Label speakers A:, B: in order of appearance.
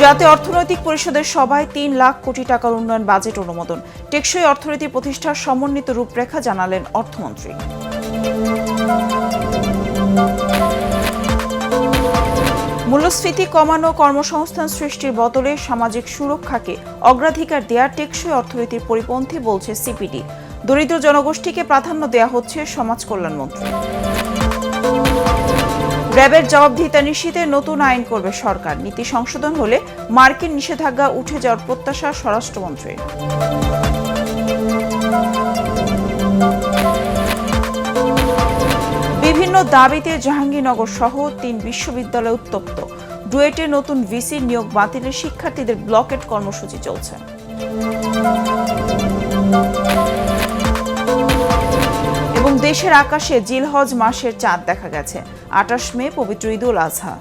A: জাতীয় অর্থনৈতিক পরিষদের সভায় ৩ লাখ কোটি টাকার উন্নয়ন বাজেট অনুমোদন। টেকসই অর্থনীতি প্রতিষ্ঠার সমন্বিত রূপরেখা জানালেন অর্থমন্ত্রী। মূল্যস্ফীতি কমানো, কর্মসংস্থান সৃষ্টির বদলে সামাজিক সুরক্ষাকে অগ্রাধিকার দেয়া টেকসই অর্থনীতির পরিপন্থী বলছে সিপিডি। দরিদ্র জনগোষ্ঠীকে প্রাধান্য দেয়া হচ্ছে সমাজ কল্যাণমন্ত্রী। র্যাবের জবাবদিহিতা নিশ্চিতে নতুন আইন করবে সরকার। নীতি সংশোধন হলে মার্কিন নিষেধাজ্ঞা উঠে যাওয়ার প্রত্যাশা স্বরাষ্ট্রমন্ত্রী। বিভিন্ন দাবিতে জাহাঙ্গীরনগর সহ ৩ বিশ্ববিদ্যালয় উত্তপ্ত। ডুয়েটে নতুন ভিসি নিয়োগ বাতিলে শিক্ষার্থীদের ব্লকেট কর্মসূচি চলছে। এবং দেশের আকাশে জিলহজ মাসের চাঁদ দেখা গেছে। ২৮ মে পবিত্র ঈদুল আজহা।